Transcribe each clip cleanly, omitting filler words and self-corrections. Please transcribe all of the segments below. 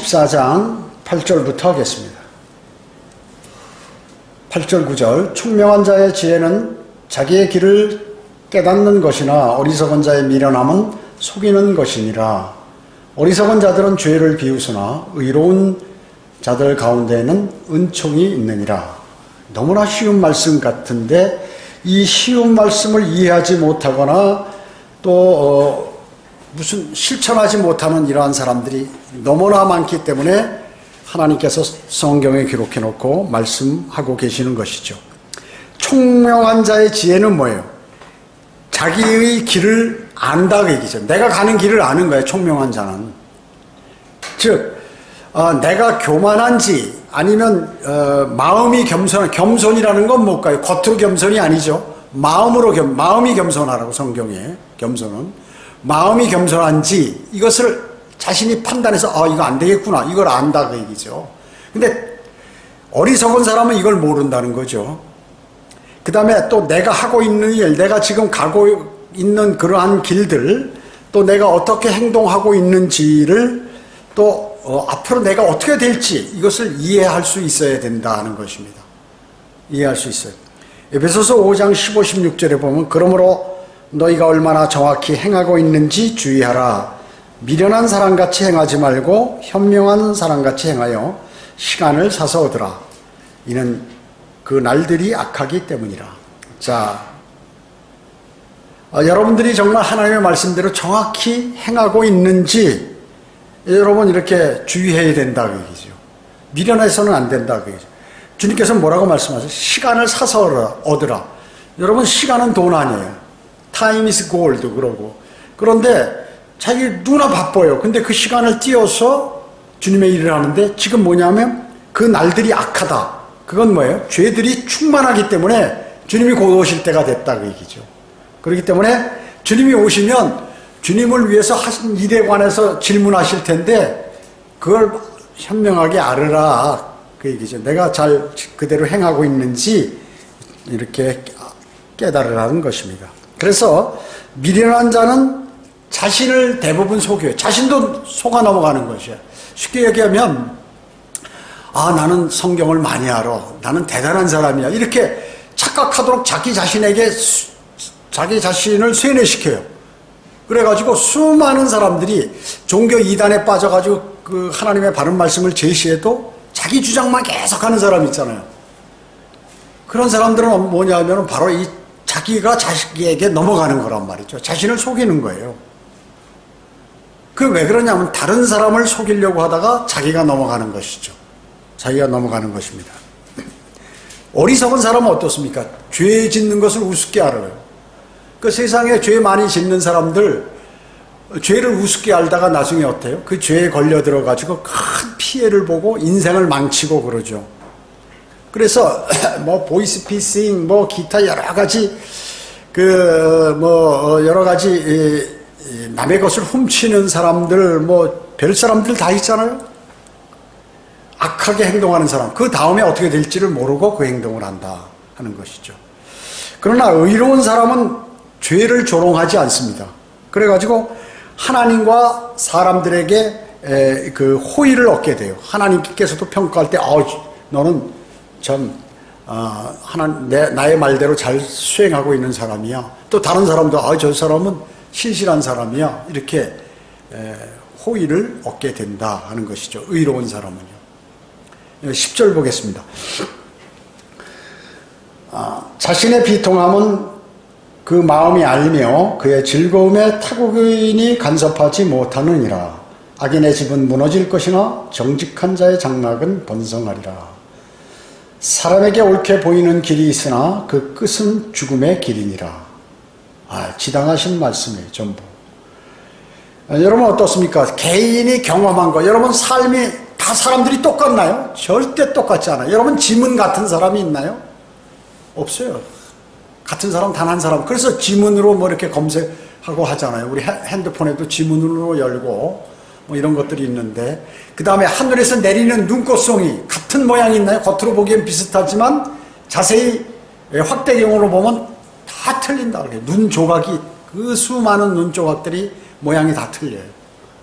14장 8절부터 하겠습니다. 8절 9절 총명한 자의 지혜는 자기의 길을 깨닫는 것이나 어리석은 자의 미련함은 속이는 것이니라. 어리석은 자들은 죄를 비웃으나 의로운 자들 가운데에는 은총이 있느니라. 너무나 쉬운 말씀 같은데 이 쉬운 말씀을 이해하지 못하거나 또 무슨 실천하지 못하는 이러한 사람들이 너무나 많기 때문에 하나님께서 성경에 기록해 놓고 말씀하고 계시는 것이죠. 총명한 자의 지혜는 뭐예요? 자기의 길을 안다 그 얘기죠. 내가 가는 길을 아는 거예요. 총명한 자는. 즉 내가 교만한지 아니면 마음이 겸손이라는 건 뭘까요? 겉으로 겸손이 아니죠. 마음이 겸손하라고 성경에 겸손은 마음이 겸손한지 이것을 자신이 판단해서 이거 안 되겠구나 이걸 안다 그 얘기죠. 근데 어리석은 사람은 이걸 모른다는 거죠. 그 다음에 또 내가 하고 있는 일, 내가 지금 가고 있는 그러한 길들, 또 내가 어떻게 행동하고 있는지를 또 앞으로 내가 어떻게 될지 이것을 이해할 수 있어야 된다는 것입니다. 이해할 수 있어요. 에베소서 5장 15, 16절에 보면 그러므로 너희가 얼마나 정확히 행하고 있는지 주의하라. 미련한 사람같이 행하지 말고 현명한 사람같이 행하여 시간을 사서 얻으라. 이는 그 날들이 악하기 때문이라. 자, 여러분들이 정말 하나님의 말씀대로 정확히 행하고 있는지 여러분 이렇게 주의해야 된다 그 얘기죠. 미련해서는 안 된다 그 얘기죠. 주님께서 뭐라고 말씀하세요? 시간을 사서 얻으라. 여러분 시간은 돈 아니에요. Time is gold 그러고. 그런데 자기 누나 바빠요. 근데 그 시간을 띄워서 주님의 일을 하는데 지금 뭐냐면 그 날들이 악하다. 그건 뭐예요? 죄들이 충만하기 때문에 주님이 곧 오실 때가 됐다 그 얘기죠. 그렇기 때문에 주님이 오시면 주님을 위해서 하신 일에 관해서 질문하실 텐데 그걸 현명하게 알으라 그 얘기죠. 내가 잘 그대로 행하고 있는지 이렇게 깨달으라는 것입니다. 그래서 미련한 자는 자신을 대부분 속여요. 자신도 속아 넘어가는 것이에요. 쉽게 얘기하면 나는 성경을 많이 알아. 나는 대단한 사람이야. 이렇게 착각하도록 자기 자신에게 자기 자신을 쇠뇌시켜요. 그래가지고 수많은 사람들이 종교 이단에 빠져가지고 그 하나님의 바른 말씀을 제시해도 자기 주장만 계속하는 사람 있잖아요. 그런 사람들은 뭐냐면 바로 이 자기가 자기에게 넘어가는 거란 말이죠. 자신을 속이는 거예요. 그 왜 그러냐면 다른 사람을 속이려고 하다가 자기가 넘어가는 것이죠. 자기가 넘어가는 것입니다. 어리석은 사람은 어떻습니까? 죄 짓는 것을 우습게 알아요. 그 세상에 죄 많이 짓는 사람들 죄를 우습게 알다가 나중에 어때요? 그 죄에 걸려 들어가지고 큰 피해를 보고 인생을 망치고 그러죠. 그래서 뭐 보이스피싱, 뭐 기타 여러 가지 여러 가지 남의 것을 훔치는 사람들, 뭐 별 사람들 다 있잖아요. 악하게 행동하는 사람, 그 다음에 어떻게 될지를 모르고 그 행동을 한다 하는 것이죠. 그러나 의로운 사람은 죄를 조롱하지 않습니다. 그래가지고 하나님과 사람들에게 그 호의를 얻게 돼요. 하나님께서도 평가할 때 너는 참 나의 말대로 잘 수행하고 있는 사람이야. 또 다른 사람도 저 사람은 신실한 사람이야. 이렇게 호의를 얻게 된다 하는 것이죠. 의로운 사람은요. 10절 보겠습니다. 자신의 비통함은 그 마음이 알며 그의 즐거움에 타국인이 간섭하지 못하느니라. 악인의 집은 무너질 것이나 정직한 자의 장막은 번성하리라. 사람에게 옳게 보이는 길이 있으나 그 끝은 죽음의 길이니라. 지당하신 말씀이에요. 전부. 여러분 어떻습니까? 개인이 경험한 거, 여러분 삶이 다 사람들이 똑같나요? 절대 똑같지 않아요. 여러분 지문 같은 사람이 있나요? 없어요. 같은 사람 단 한 사람. 그래서 지문으로 뭐 이렇게 검색하고 하잖아요. 우리 핸드폰에도 지문으로 열고 뭐 이런 것들이 있는데, 그 다음에 하늘에서 내리는 눈꽃송이 같은 모양이 있나요? 겉으로 보기엔 비슷하지만 자세히 확대경으로 보면 다 틀린다. 눈 조각이, 그 수많은 눈 조각들이 모양이 다 틀려요.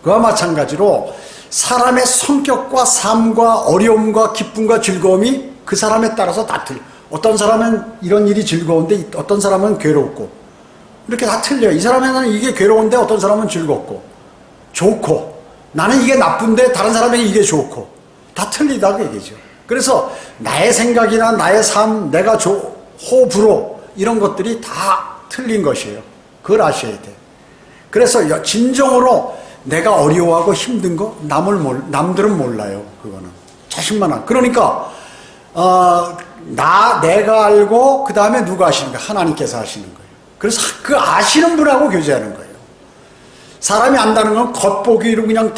그와 마찬가지로 사람의 성격과 삶과 어려움과 기쁨과 즐거움이 그 사람에 따라서 다 틀려. 어떤 사람은 이런 일이 즐거운데 어떤 사람은 괴롭고 이렇게 다 틀려요. 이 사람에는 이게 괴로운데 어떤 사람은 즐겁고 좋고 나는 이게 나쁜데 다른 사람에게 이게 좋고 다 틀리다고 얘기죠. 그래서 나의 생각이나 나의 삶, 내가 호불호 이런 것들이 다 틀린 것이에요. 그걸 아셔야 돼. 그래서 진정으로 내가 어려워하고 힘든 거 남들은 몰라요. 그거는 자신만 알. 그러니까 내가 알고 그 다음에 누가 아시는 거예요? 하나님께서 아시는 거예요. 그래서 그 아시는 분하고 교제하는 거예요. 사람이 안다는 건 겉보기로 그냥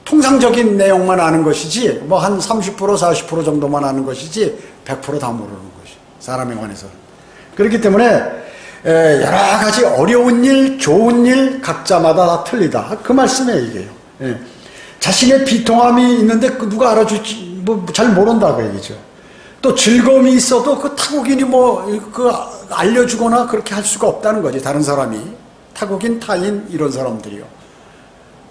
통상적인 내용만 아는 것이지 뭐 한 30% 40% 정도만 아는 것이지 100% 다 모르는 것이 사람에 관해서는. 그렇기 때문에 여러 가지 어려운 일, 좋은 일 각자마다 다 틀리다. 그 말씀이에요, 이게요. 예. 자신의 비통함이 있는데 누가 알아주지 뭐 잘 모른다 그 얘기죠. 또 즐거움이 있어도 그 타국인이 알려주거나 그렇게 할 수가 없다는 거지. 다른 사람이 타국인, 타인 이런 사람들이요.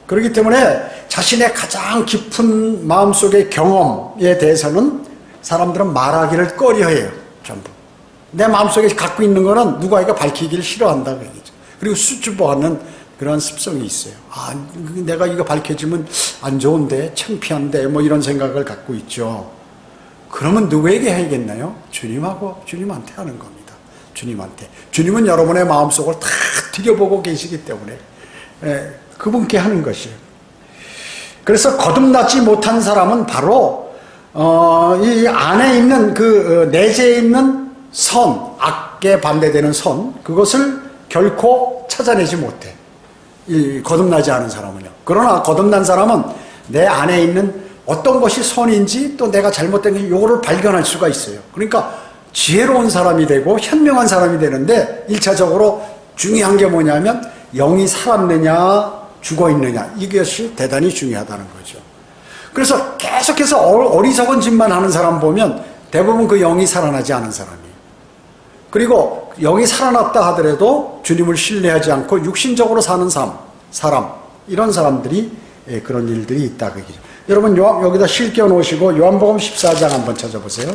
그렇기 때문에 자신의 가장 깊은 마음속의 경험에 대해서는 사람들은 말하기를 꺼려해요. 전부. 내 마음속에 갖고 있는 거는 누구에게 밝히기를 싫어한다 그 얘기죠. 그리고 수줍어하는 그런 습성이 있어요. 내가 이거 밝혀지면 안 좋은데, 창피한데, 뭐 이런 생각을 갖고 있죠. 그러면 누구에게 해야겠나요? 주님한테 하는 겁니다. 주님한테. 주님은 여러분의 마음속을 다 들여보고 계시기 때문에 그분께 하는 것이에요. 그래서 거듭나지 못한 사람은 바로 이 안에 있는 내재에 있는 선, 악에 반대되는 선, 그것을 결코 찾아내지 못해. 이 거듭나지 않은 사람은요. 그러나 거듭난 사람은 내 안에 있는 어떤 것이 선인지 또 내가 잘못된 게 요거를 발견할 수가 있어요. 그러니까 지혜로운 사람이 되고 현명한 사람이 되는데 1차적으로 중요한 게 뭐냐면 영이 살았느냐 죽어있느냐, 이것이 대단히 중요하다는 거죠. 그래서 계속해서 어리석은 짓만 하는 사람 보면 대부분 그 영이 살아나지 않은 사람이에요. 그리고 영이 살아났다 하더라도 주님을 신뢰하지 않고 육신적으로 사는 사람 이런 사람들이 그런 일들이 있다 그 얘기죠. 여러분 여기다 실겨 놓으시고 요한복음 14장 한번 찾아보세요.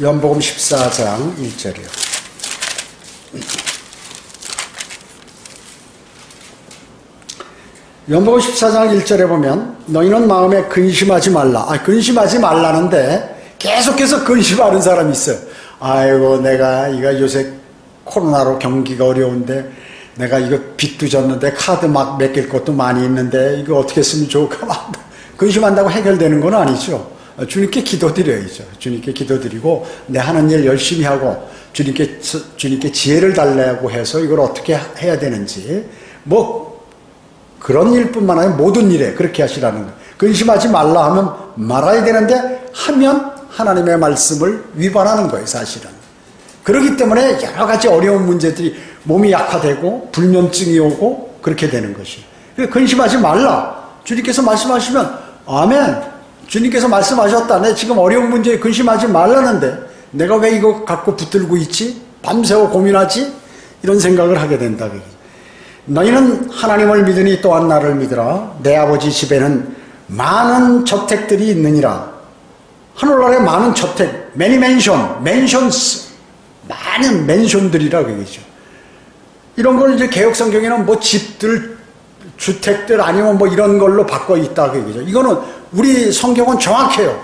요한복음 14장 1절이요. 요한복음 14장 1절에 보면 너희는 마음에 근심하지 말라. 근심하지 말라는데 계속해서 근심하는 사람이 있어요. 아이고 내가 이거 요새 코로나로 경기가 어려운데 내가 이거 빚도 졌는데 카드 막 맡길 것도 많이 있는데 이거 어떻게 쓰면 좋을까 막 근심한다고 해결되는 건 아니죠. 주님께 기도드려야죠. 주님께 기도드리고 내 하는 일 열심히 하고 주님께 지혜를 달라고 해서 이걸 어떻게 해야 되는지 뭐 그런 일뿐만 아니라 모든 일에 그렇게 하시라는 거예요. 근심하지 말라 하면 말아야 되는데 하면 하나님의 말씀을 위반하는 거예요, 사실은. 그렇기 때문에 여러 가지 어려운 문제들이 몸이 약화되고 불면증이 오고 그렇게 되는 것이. 근심하지 말라. 주님께서 말씀하시면 아멘. 주님께서 말씀하셨다. 내 지금 어려운 문제에 근심하지 말라는데 내가 왜 이거 갖고 붙들고 있지? 밤새워 고민하지? 이런 생각을 하게 된다. 너희는 하나님을 믿으니 또한 나를 믿으라. 내 아버지 집에는 많은 저택들이 있느니라. 하늘나라에 많은 저택, many mansions, 많은 맨션들이라 그러죠. 이런 걸 이제 개혁성경에는 뭐 집들, 주택들 아니면 뭐 이런 걸로 바꿔 있다 그 얘기죠. 이거는 우리 성경은 정확해요.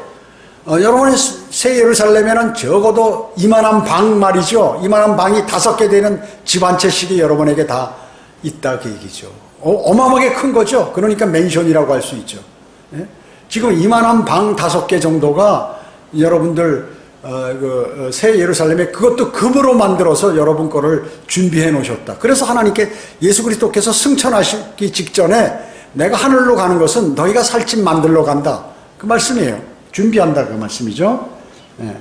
여러분의 새 예루살렘에는 적어도 이만한 방 말이죠. 이만한 방이 5개 되는 집 한 채씩이 여러분에게 다 있다 그 얘기죠. 어마어마하게 큰 거죠. 그러니까 맨션이라고 할 수 있죠. 예? 지금 이만한 방 5개 정도가 여러분들 새 예루살렘에 그것도 금으로 만들어서 여러분 거를 준비해 놓으셨다. 그래서 하나님께 예수 그리스도께서 승천하시기 직전에 내가 하늘로 가는 것은 너희가 살 집 만들러 간다. 그 말씀이에요. 준비한다 그 말씀이죠. 예.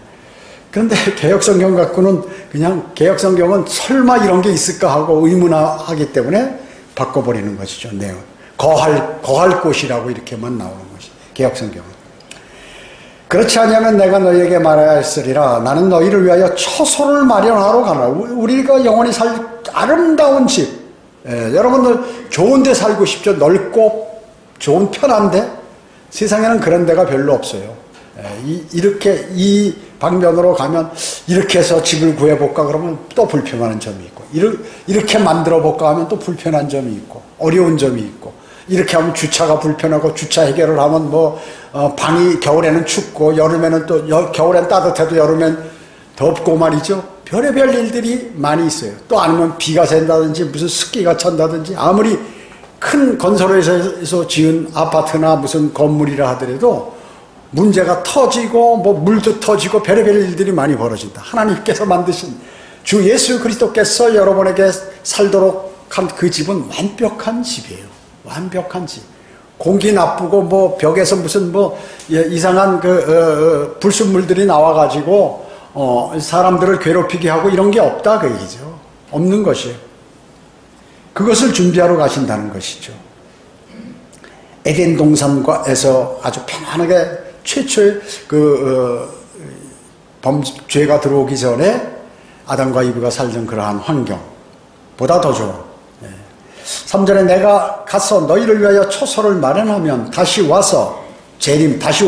그런데 개혁성경 갖고는 그냥 개혁성경은 설마 이런 게 있을까 하고 의문하기 때문에 바꿔버리는 것이죠. 거할 곳이라고 이렇게만 나오는 것이 개혁성경은. 그렇지 아니하면 내가 너희에게 말하여 했으리라. 나는 너희를 위하여 처소를 마련하러 가노라. 우리가 영원히 살 아름다운 집. 여러분들 좋은 데 살고 싶죠? 넓고 좋은 편한데? 세상에는 그런 데가 별로 없어요. 이렇게 이 방면으로 가면 이렇게 해서 집을 구해볼까 그러면 또 불편한 점이 있고, 이렇게 만들어볼까 하면 또 불편한 점이 있고 어려운 점이 있고, 이렇게 하면 주차가 불편하고, 주차 해결을 하면 방이 겨울에는 춥고 여름에는 또 겨울엔 따뜻해도 여름엔 덥고 말이죠. 별의별 일들이 많이 있어요. 또 아니면 비가 샌다든지 무슨 습기가 찬다든지, 아무리 큰 건설회사에서 지은 아파트나 무슨 건물이라 하더라도 문제가 터지고 물도 터지고 별의별 일들이 많이 벌어진다. 하나님께서 만드신 주 예수 그리스도께서 여러분에게 살도록 한 그 집은 완벽한 집이에요. 완벽한 집. 공기 나쁘고 벽에서 무슨 이상한 불순물들이 나와가지고 사람들을 괴롭히게 하고 이런 게 없다 그 얘기죠. 없는 것이에요. 그것을 준비하러 가신다는 것이죠. 에덴 동산에서 아주 편안하게 최초의 죄가 들어오기 전에 아담과 이브가 살던 그러한 환경보다 더 좋은. 3절에 내가 가서 너희를 위하여 초소를 마련하면 다시 와서 재림, 다시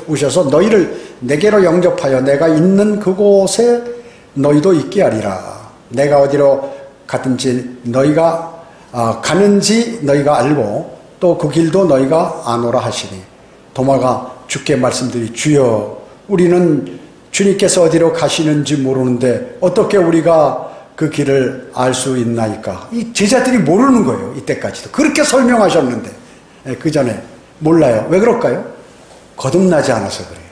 오셔서 너희를 내게로 영접하여 내가 있는 그곳에 너희도 있게 하리라. 내가 어디로 가든지 너희가 가는지 너희가 알고 또 그 길도 너희가 아노라 하시니. 도마가 주께 말씀드리, 주여 우리는 주님께서 어디로 가시는지 모르는데 어떻게 우리가 그 길을 알 수 있나이까. 이 제자들이 모르는 거예요. 이때까지도 그렇게 설명하셨는데 그 전에 몰라요. 왜 그럴까요? 거듭나지 않아서 그래요.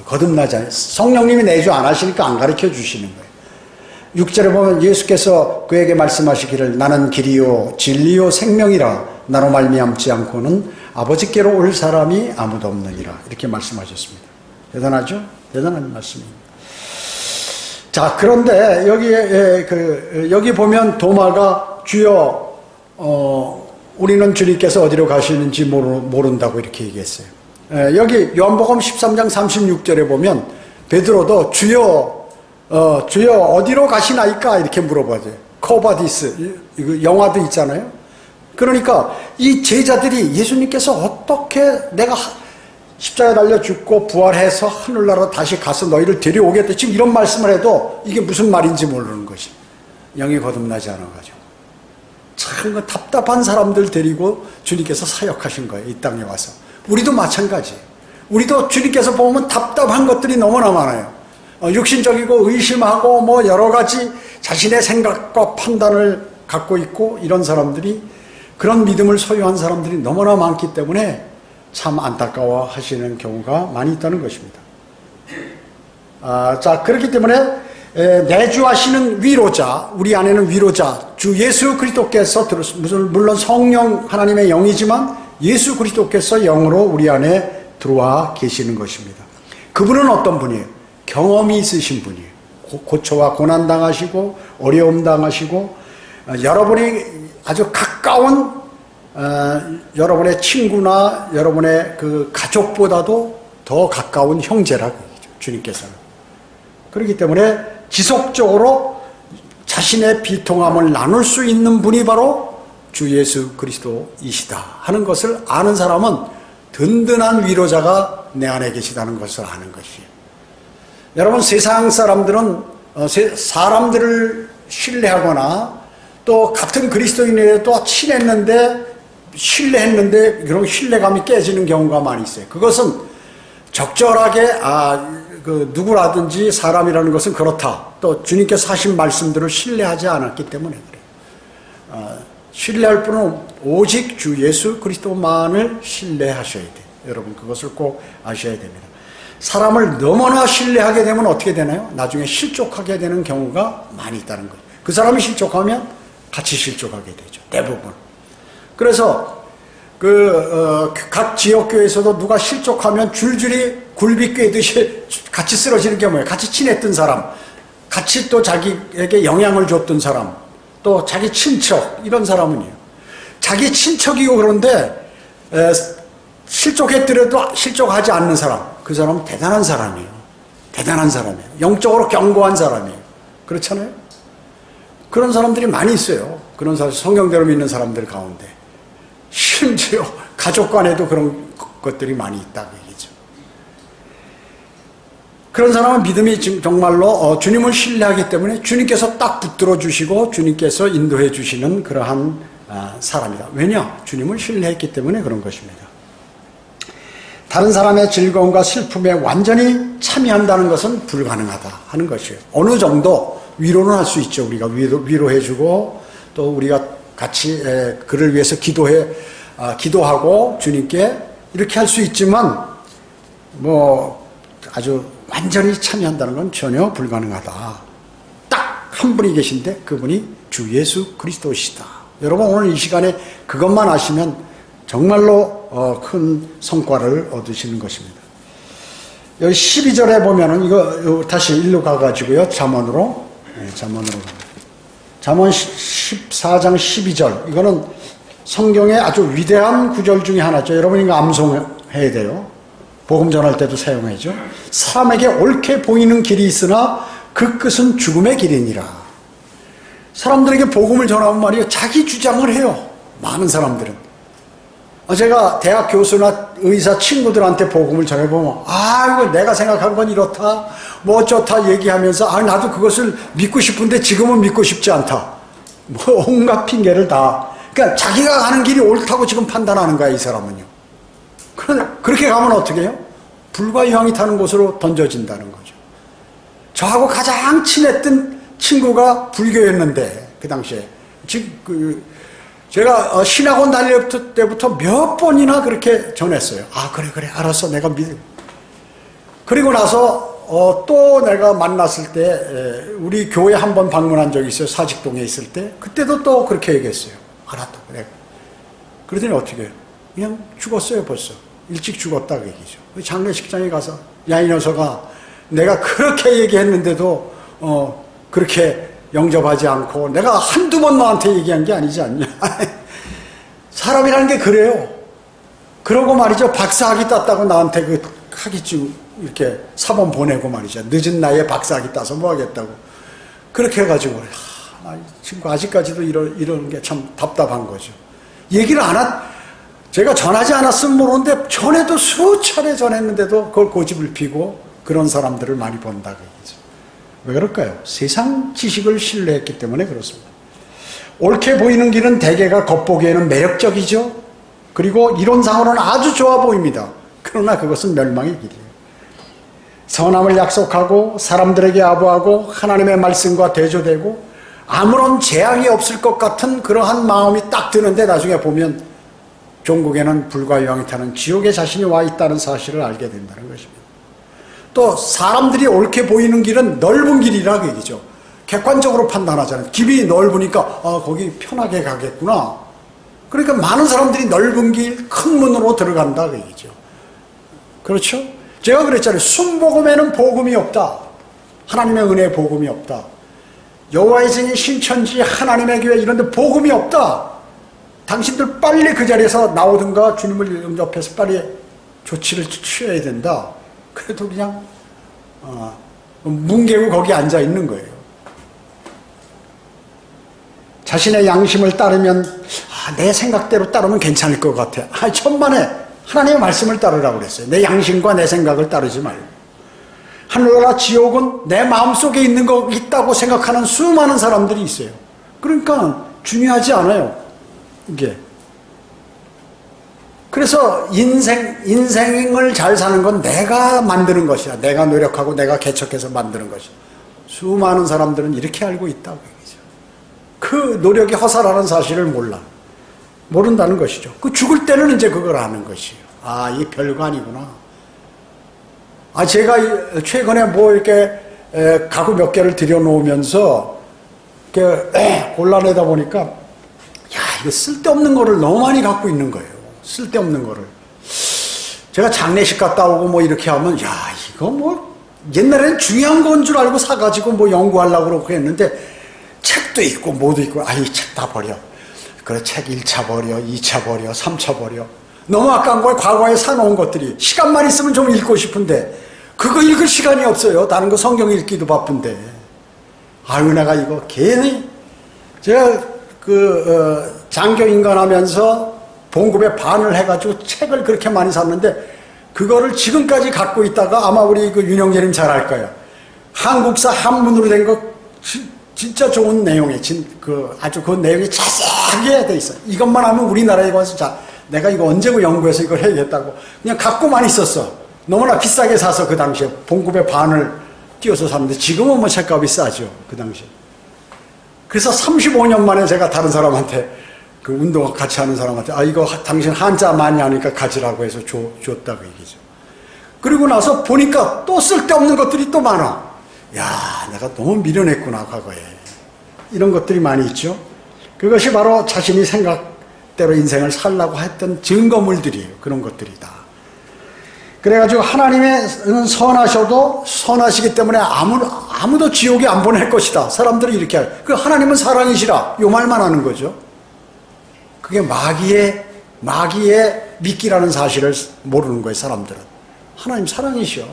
거듭나지 않아서. 성령님이 내주 안 하시니까 안 가르쳐 주시는 거예요. 6절에 보면 예수께서 그에게 말씀하시기를 나는 길이요 진리요 생명이라 나로 말미암지 않고는 아버지께로 올 사람이 아무도 없느니라. 이렇게 말씀하셨습니다. 대단하죠? 대단한 말씀입니다. 자, 그런데 여기 보면 도마가 주여 우리는 주님께서 어디로 가시는지 모른다고 이렇게 얘기했어요. 여기 요한복음 13장 36절에 보면 베드로도 주여 어디로 가시나이까 이렇게 물어봐요. 코바디스, 이거 영화도 있잖아요. 그러니까 이 제자들이 예수님께서 어떻게 내가 십자가에 달려 죽고 부활해서 하늘나라로 다시 가서 너희를 데려오겠다, 지금 이런 말씀을 해도 이게 무슨 말인지 모르는 것이, 영이 거듭나지 않아가지고 참 답답한 사람들 데리고 주님께서 사역하신 거예요. 이 땅에 와서. 우리도 마찬가지예요. 우리도 주님께서 보면 답답한 것들이 너무나 많아요. 육신적이고 의심하고 여러 가지 자신의 생각과 판단을 갖고 있고, 이런 사람들이, 그런 믿음을 소유한 사람들이 너무나 많기 때문에 참 안타까워 하시는 경우가 많이 있다는 것입니다. 자, 그렇기 때문에 내주하시는 위로자, 우리 안에는 위로자, 주 예수 그리스도께서, 물론 성령 하나님의 영이지만 예수 그리스도께서 영으로 우리 안에 들어와 계시는 것입니다. 그분은 어떤 분이에요? 경험이 있으신 분이에요. 고초와 고난 당하시고 어려움 당하시고, 여러분이 아주 가까운 여러분의 친구나 여러분의 그 가족보다도 더 가까운 형제라고 얘기죠, 주님께서는. 그렇기 때문에 지속적으로 자신의 비통함을 나눌 수 있는 분이 바로 주 예수 그리스도이시다 하는 것을 아는 사람은 든든한 위로자가 내 안에 계시다는 것을 아는 것이에요. 여러분, 세상 사람들은 사람들을 신뢰하거나 또 같은 그리스도인에도 친했는데 신뢰했는데 그런 신뢰감이 깨지는 경우가 많이 있어요. 그것은 적절하게 누구라든지 사람이라는 것은 그렇다, 또 주님께서 하신 말씀들을 신뢰하지 않았기 때문에 그래요. 신뢰할 분은 오직 주 예수 그리스도만을 신뢰하셔야 돼요. 여러분, 그것을 꼭 아셔야 됩니다. 사람을 너무나 신뢰하게 되면 어떻게 되나요? 나중에 실족하게 되는 경우가 많이 있다는 거예요. 그 사람이 실족하면 같이 실족하게 되죠, 대부분. 그래서 각 지역교회에서도 누가 실족하면 줄줄이 굴비 꿰듯이 같이 쓰러지는 게 뭐예요? 같이 친했던 사람, 같이 또 자기에게 영향을 줬던 사람, 또 자기 친척, 이런 사람은요. 자기 친척이고 그런데 실족했더라도 실족하지 않는 사람, 그 사람은 대단한 사람이에요. 대단한 사람이에요. 영적으로 견고한 사람이에요. 그렇잖아요? 그런 사람들이 많이 있어요. 그런 사람, 성경대로 믿는 사람들 가운데. 심지어 가족 간에도 그런 것들이 많이 있다고 얘기죠. 그런 사람은 믿음이 정말로 주님을 신뢰하기 때문에 주님께서 딱 붙들어 주시고 주님께서 인도해 주시는 그러한 사람이다. 왜냐? 주님을 신뢰했기 때문에 그런 것입니다. 다른 사람의 즐거움과 슬픔에 완전히 참여한다는 것은 불가능하다 하는 것이에요. 어느 정도 위로는 할 수 있죠. 우리가 위로해주고 또 우리가 같이 그를 위해서 기도하고 주님께 이렇게 할 수 있지만 뭐 아주 완전히 참여한다는 건 전혀 불가능하다. 딱 한 분이 계신데 그분이 주 예수 그리스도시다. 여러분 오늘 이 시간에 그것만 아시면 정말로 큰 성과를 얻으시는 것입니다. 여기 12절에 보면은 이거 다시 일로 가가지고요. 잠언으로 갑니다. 잠언 14장 12절. 이거는 성경의 아주 위대한 구절 중에 하나죠. 여러분 이거 암송해야 돼요. 복음 전할 때도 사용하죠. 사람에게 옳게 보이는 길이 있으나 그 끝은 죽음의 길이니라. 사람들에게 복음을 전하면 말이에요. 자기 주장을 해요. 많은 사람들은. 제가 대학 교수나 의사 친구들한테 복음을 전해보면 이거 내가 생각한 건 이렇다 뭐 어쩌다 얘기하면서 나도 그것을 믿고 싶은데 지금은 믿고 싶지 않다 뭐 온갖 핑계를 다 그러니까 자기가 가는 길이 옳다고 지금 판단하는 거야 이 사람은요. 그렇게 가면 어떻게 해요? 불과 유황이 타는 곳으로 던져진다는 거죠. 저하고 가장 친했던 친구가 불교였는데 그 당시에 제가 신학원 다닐 때부터 몇 번이나 그렇게 전했어요. 그래 알았어 내가 그리고 나서 또 내가 만났을 때 우리 교회 한 번 방문한 적이 있어요. 사직동에 있을 때 그때도 또 그렇게 얘기했어요. 알았다 그래. 그러더니 어떻게 해요? 그냥 죽었어요 벌써. 일찍 죽었다 그 얘기죠. 장례식장에 가서 야 이 녀석아 내가 그렇게 얘기했는데도 그렇게 영접하지 않고 내가 한두 번 너한테 얘기한 게 아니지 않냐. 사람이라는 게 그래요. 그러고 말이죠. 박사학위 땄다고 나한테 그 학위증 이렇게 사본 보내고 말이죠. 늦은 나이에 박사학위 따서 뭐 하겠다고. 그렇게 해가지고 친구 아직까지도 이러는 게 참 답답한 거죠. 얘기를 제가 전하지 않았으면 모르는데 전에도 수차례 전했는데도 그걸 고집을 피고 그런 사람들을 많이 본다고 얘기죠. 왜 그럴까요? 세상 지식을 신뢰했기 때문에 그렇습니다. 옳게 보이는 길은 대개가 겉보기에는 매력적이죠. 그리고 이론상으로는 아주 좋아 보입니다. 그러나 그것은 멸망의 길이에요. 선함을 약속하고 사람들에게 아부하고 하나님의 말씀과 대조되고 아무런 재앙이 없을 것 같은 그러한 마음이 딱 드는데 나중에 보면 종국에는 불과 유황이 타는 지옥에 자신이 와 있다는 사실을 알게 된다는 것입니다. 또 사람들이 옳게 보이는 길은 넓은 길이라고 얘기죠. 객관적으로 판단하잖아요. 길이 넓으니까 거기 편하게 가겠구나. 그러니까 많은 사람들이 넓은 길, 큰 문으로 들어간다 그 얘기죠. 그렇죠? 제가 그랬잖아요. 순복음에는 복음이 없다. 하나님의 은혜의 복음이 없다. 여호와의 증인 신천지 하나님의 교회 이런 데 복음이 없다. 당신들 빨리 그 자리에서 나오든가 주님을 영접해서 빨리 조치를 취해야 된다. 그래도 그냥 뭉개고 거기 앉아 있는 거예요. 자신의 양심을 따르면 내 생각대로 따르면 괜찮을 것 같아. 천만에 하나님의 말씀을 따르라고 그랬어요. 내 양심과 내 생각을 따르지 말고. 하늘나라 지옥은 내 마음속에 있는 거 있다고 생각하는 수많은 사람들이 있어요. 그러니까 중요하지 않아요. 이게. 그래서 인생을 잘 사는 건 내가 만드는 것이야. 내가 노력하고 내가 개척해서 만드는 것이야. 수많은 사람들은 이렇게 알고 있다고 얘기죠. 그 노력이 허사라는 사실을 모른다는 것이죠. 그 죽을 때는 이제 그걸 아는 것이에요. 이 별거 아니구나. 제가 최근에 뭐 이렇게 가구 몇 개를 들여놓으면서 이렇게 골라내다 보니까 이거 쓸데없는 거를 너무 많이 갖고 있는 거예요. 쓸데없는 거를. 제가 장례식 갔다 오고 뭐 이렇게 하면 이거 뭐 옛날에는 중요한 건 줄 알고 사가지고 뭐 연구하려고 그러고 했는데 책도 있고 뭐도 있고 이 책 다 버려. 그래 책 1차 버려, 2차 버려, 3차 버려. 너무 아까운 거예요. 과거에 사놓은 것들이. 시간만 있으면 좀 읽고 싶은데 그거 읽을 시간이 없어요. 다른 거 성경 읽기도 바쁜데. 아유, 내가 이거 괜히 제가 장교인간 하면서 봉급의 반을 해가지고 책을 그렇게 많이 샀는데 그거를 지금까지 갖고 있다가 아마 우리 윤영재님 잘 알 거예요. 한국사 한문으로 된 거 진짜 좋은 내용에 아주 그 내용이 자세하게 돼 있어. 이것만 하면 우리나라에 가서 자 내가 이거 언제고 연구해서 이걸 해야겠다고 그냥 갖고만 있었어. 너무나 비싸게 사서 그 당시에 봉급의 반을 띄워서 샀는데 지금은 뭐 책값이 싸죠. 그 당시에. 그래서 35년 만에 제가 다른 사람한테 그 운동 같이 하는 사람한테 이거 당신 한자 많이 하니까 가지라고 해서 줬다고 얘기죠. 그리고 나서 보니까 또 쓸데없는 것들이 또 많아. 야, 내가 너무 미련했구나 과거에. 이런 것들이 많이 있죠. 그것이 바로 자신이 생각대로 인생을 살라고 했던 증거물들이에요. 그런 것들이다. 그래가지고 하나님은 선하셔도 선하시기 때문에 아무도 지옥에 안 보낼 것이다. 사람들이 이렇게 그 하나님은 사랑이시라 요 말만 하는 거죠. 그게 마귀의 미끼라는 사실을 모르는 거예요. 사람들은. 하나님 사랑이시여.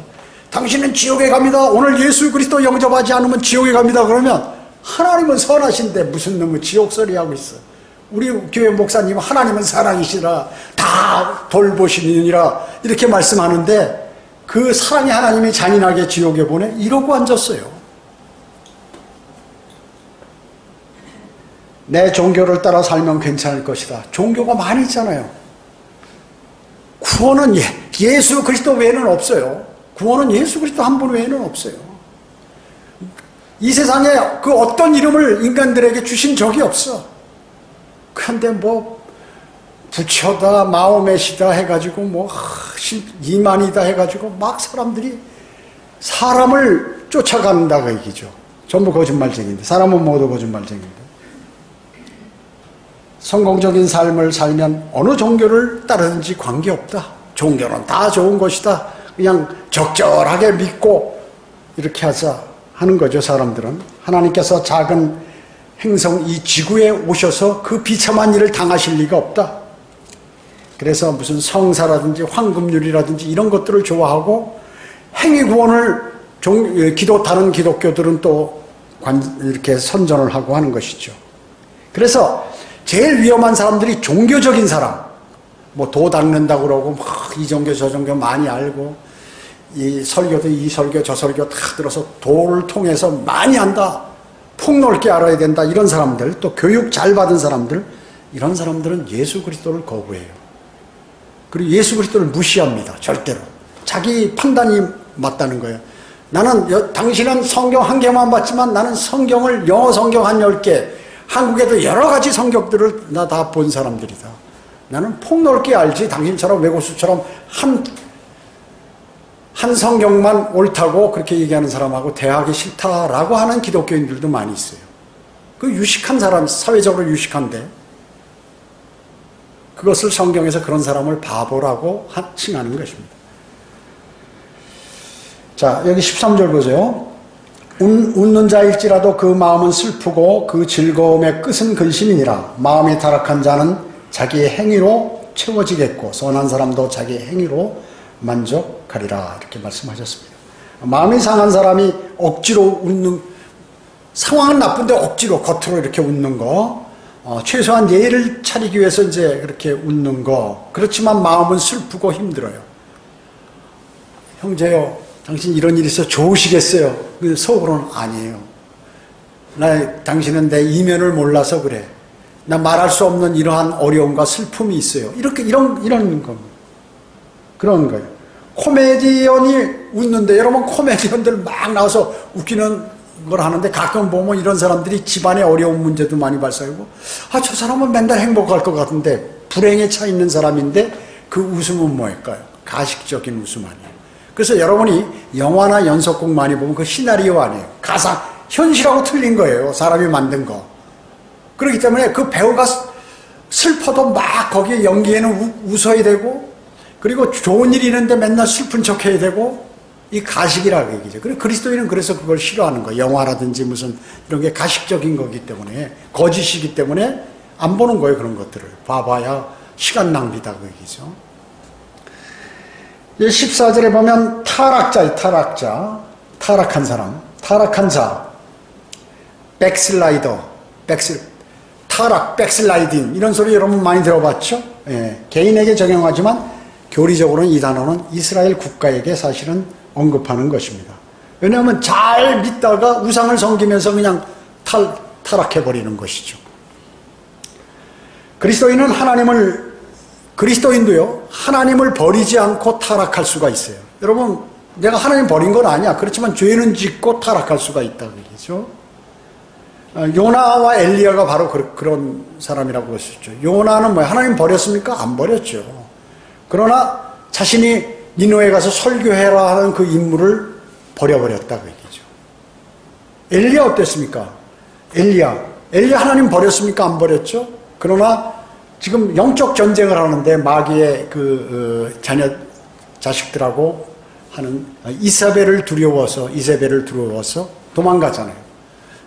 당신은 지옥에 갑니다. 오늘 예수 그리스도 영접하지 않으면 지옥에 갑니다. 그러면 하나님은 선하신데 무슨 놈의 지옥소리 하고 있어. 우리 교회 목사님은 하나님은 사랑이시라 다 돌보시느니라 이렇게 말씀하는데 그 사랑의 하나님이 잔인하게 지옥에 보내? 이러고 앉았어요. 내 종교를 따라 살면 괜찮을 것이다. 종교가 많이 있잖아요. 구원은 예수 그리스도 외에는 없어요. 구원은 예수 그리스도 한 분 외에는 없어요. 이 세상에 그 어떤 이름을 인간들에게 주신 적이 없어. 그런데 뭐 부처다 마호메시다 해가지고 이만이다 해가지고 막 사람들이 사람을 쫓아간다고 얘기죠. 전부 거짓말쟁인데 사람은 모두 거짓말쟁인데 성공적인 삶을 살면 어느 종교를 따르든지 관계없다. 종교는 다 좋은 것이다. 그냥 적절하게 믿고 이렇게 하자 하는 거죠. 사람들은. 하나님께서 작은 행성 이 지구에 오셔서 그 비참한 일을 당하실 리가 없다. 그래서 무슨 성사라든지 황금률이라든지 이런 것들을 좋아하고 행위구원을 다른 기독교들은 또 이렇게 선전을 하고 하는 것이죠. 그래서 제일 위험한 사람들이 종교적인 사람, 도 닦는다고 그러고 이 종교 저 종교 많이 알고 이 설교도 이 설교 저 설교 다 들어서 도를 통해서 많이 안다, 폭넓게 알아야 된다 이런 사람들, 또 교육 잘 받은 사람들, 이런 사람들은 예수 그리스도를 거부해요. 그리고 예수 그리스도를 무시합니다. 절대로. 자기 판단이 맞다는 거예요. 당신은 성경 한 개만 봤지만 나는 성경을 영어 성경 한 10개, 한국에도 여러 가지 성경들을 나 다 본 사람들이다. 나는 폭넓게 알지 당신처럼 외고수처럼 한 성경만 옳다고 그렇게 얘기하는 사람하고 대하기 싫다라고 하는 기독교인들도 많이 있어요. 그 유식한 사람, 사회적으로 유식한데 그것을 성경에서 그런 사람을 바보라고 칭하는 것입니다. 자, 여기 13절 보세요. 웃는 자일지라도 그 마음은 슬프고 그 즐거움의 끝은 근심이니라. 마음이 타락한 자는 자기의 행위로 채워지겠고 선한 사람도 자기의 행위로 만족하리라. 이렇게 말씀하셨습니다. 마음이 상한 사람이 억지로 웃는, 상황은 나쁜데 억지로 겉으로 이렇게 웃는 거, 최소한 예의를 차리기 위해서 이제 그렇게 웃는 거, 그렇지만 마음은 슬프고 힘들어요. 형제요, 당신 이런 일이 있어 좋으시겠어요? 속으로는 아니에요. 당신은 내 이면을 몰라서 그래. 나 말할 수 없는 이러한 어려움과 슬픔이 있어요. 이런 겁니다. 그런 거예요. 코미디언이 웃는데, 여러분 코미디언들 막 나와서 웃기는 걸 하는데 가끔 보면 이런 사람들이 집안에 어려운 문제도 많이 발생하고, 저 사람은 맨날 행복할 것 같은데 불행에 차 있는 사람인데 그 웃음은 뭐일까요? 가식적인 웃음 아니에요. 그래서 여러분이 영화나 연속극 많이 보면 그 시나리오 아니에요. 가상, 현실하고 틀린 거예요. 사람이 만든 거. 그렇기 때문에 그 배우가 슬퍼도 막 거기에 연기에는 웃어야 되고, 그리고 좋은 일이 있는데 맨날 슬픈 척 해야 되고, 이 가식이라고 얘기죠. 그리고 그리스도인은 그래서 그걸 싫어하는 거예요. 영화라든지 무슨 이런 게 가식적인 거기 때문에, 거짓이기 때문에 안 보는 거예요. 그런 것들을. 봐봐야 시간 낭비다 그 얘기죠. 14절에 보면 타락한 사람, 타락한 자, 백슬라이더, 백슬라이딩 이런 소리 여러분 많이 들어봤죠? 예, 개인에게 적용하지만 교리적으로는 이 단어는 이스라엘 국가에게 사실은 언급하는 것입니다. 왜냐하면 잘 믿다가 우상을 섬기면서 그냥 타락해버리는 것이죠. 그리스도인도요, 하나님을 버리지 않고 타락할 수가 있어요. 여러분, 내가 하나님 버린 건 아니야. 그렇지만 죄는 짓고 타락할 수가 있다고 얘기죠. 요나와 엘리야가 바로 그런 사람이라고 볼 수 있죠. 요나는 뭐야? 하나님 버렸습니까? 안 버렸죠. 그러나 자신이 니느웨에 가서 설교해라 하는 그 임무를 버려버렸다 그 얘기죠. 엘리야 어땠습니까? 엘리야 하나님 버렸습니까? 안 버렸죠? 그러나 지금 영적 전쟁을 하는데 마귀의 자식들하고 하는 이세벨을 두려워서 도망가잖아요.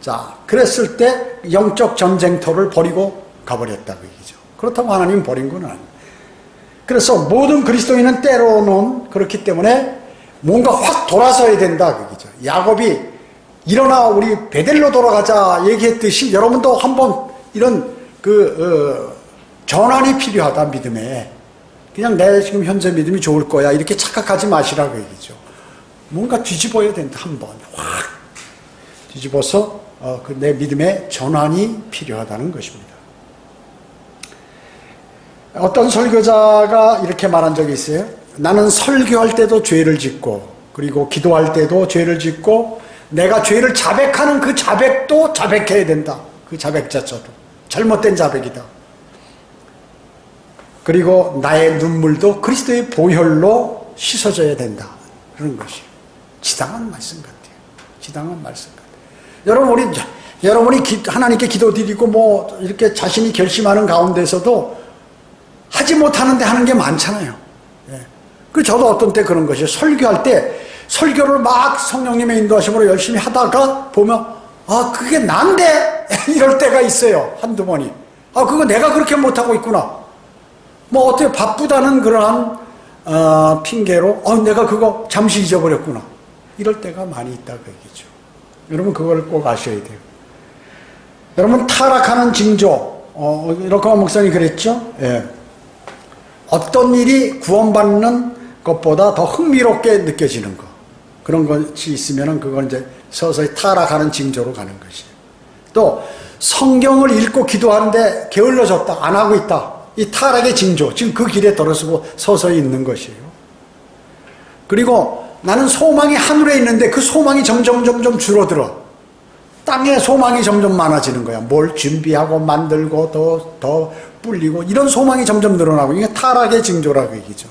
자, 그랬을 때 영적 전쟁터를 버리고 가버렸다 그 얘기죠. 그렇다고 하나님 버린 건 아니에요. 그래서 모든 그리스도인은 때로는 그렇기 때문에 뭔가 확 돌아서야 된다 그 얘기죠. 야곱이 일어나 우리 베델로 돌아가자 얘기했듯이 여러분도 한번 이런 전환이 필요하다 믿음에. 그냥 내 지금 현재 믿음이 좋을 거야 이렇게 착각하지 마시라고 얘기죠. 뭔가 뒤집어야 된다. 한번 확 뒤집어서 내 믿음의 전환이 필요하다는 것입니다. 어떤 설교자가 이렇게 말한 적이 있어요. 나는 설교할 때도 죄를 짓고 그리고 기도할 때도 죄를 짓고 내가 죄를 자백하는 그 자백도 자백해야 된다. 그 자백자처도 잘못된 자백이다. 그리고 나의 눈물도 그리스도의 보혈로 씻어져야 된다. 그런 것이 지당한 말씀 같아요. 지당한 말씀 같아요. 여러분이 하나님께 기도드리고 이렇게 자신이 결심하는 가운데서도 하지 못하는데 하는 게 많잖아요. 예. 저도 어떤 때 그런 것이에요. 설교할 때 설교를 막 성령님의 인도하심으로 열심히 하다가 보면 그게 난데 이럴 때가 있어요. 한두 번이. 그거 내가 그렇게 못하고 있구나. 어떻게 바쁘다는 그러한 핑계로 내가 그거 잠시 잊어버렸구나. 이럴 때가 많이 있다 그 얘기죠. 여러분 그걸 꼭 아셔야 돼요. 여러분 타락하는 징조 이렇게 목사님이 그랬죠. 예. 어떤 일이 구원받는 것보다 더 흥미롭게 느껴지는 것 그런 것이 있으면 그건 이제 서서히 타락하는 징조로 가는 것이에요. 또 성경을 읽고 기도하는데 게을러졌다 안 하고 있다 이 타락의 징조 지금 그 길에 들어서고 서서히 있는 것이에요. 그리고 나는 소망이 하늘에 있는데 그 소망이 점점 줄어들어. 땅에 소망이 점점 많아지는 거야. 뭘 준비하고 만들고 더 불리고 이런 소망이 점점 늘어나고 이게 타락의 징조라고 얘기죠.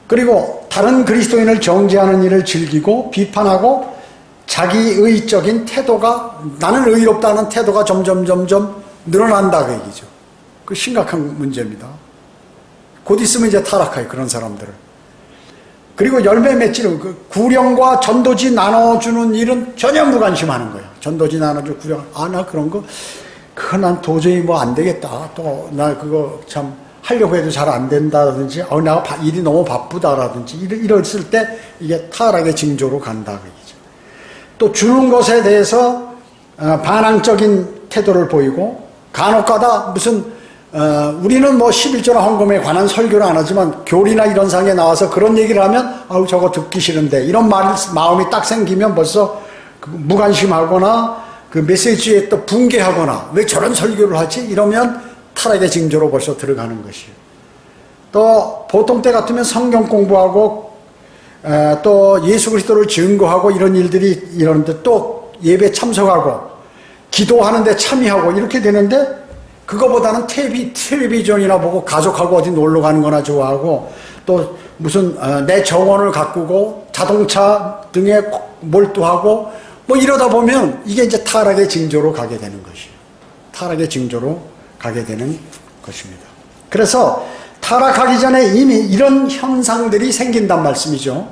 그리고 다른 그리스도인을 정죄하는 일을 즐기고 비판하고 자기의적인 태도가 나는 의롭다는 태도가 점점 늘어난다 그 얘기죠. 그 심각한 문제입니다. 곧 있으면 이제 타락해요. 그런 사람들을. 그리고 열매 맺지는 구령과 전도지 나눠주는 일은 전혀 무관심하는 거예요. 전도지 나눠주고 구령 나 그런 거 그거 난 도저히 안 되겠다. 또 나 그거 참 하려고 해도 잘 안 된다든지 내가 일이 너무 바쁘다라든지 이랬을 때 이게 타락의 징조로 간다 그 얘기죠. 또 주는 것에 대해서 반항적인 태도를 보이고 간혹가다 무슨 우리는 11조나 헌금에 관한 설교를 안 하지만 교리나 이런 상에 나와서 그런 얘기를 하면 저거 듣기 싫은데 이런 마음이 딱 생기면 벌써 무관심하거나 그 메시지에 또 붕괴하거나 왜 저런 설교를 하지? 이러면 타락의 징조로 벌써 들어가는 것이에요. 또 보통 때 같으면 성경 공부하고 또 예수 그리스도를 증거하고 이런 일들이 이러는데 또 예배 참석하고 기도하는데 참여하고 이렇게 되는데 그거보다는 텔레비전이나 보고 가족하고 어디 놀러 가는 거나 좋아하고 또 무슨 내 정원을 가꾸고 자동차 등에 몰두하고 이러다 보면 이게 이제 타락의 징조로 가게 되는 것이에요. 타락의 징조로 가게 되는 것입니다. 그래서 타락하기 전에 이미 이런 현상들이 생긴단 말씀이죠.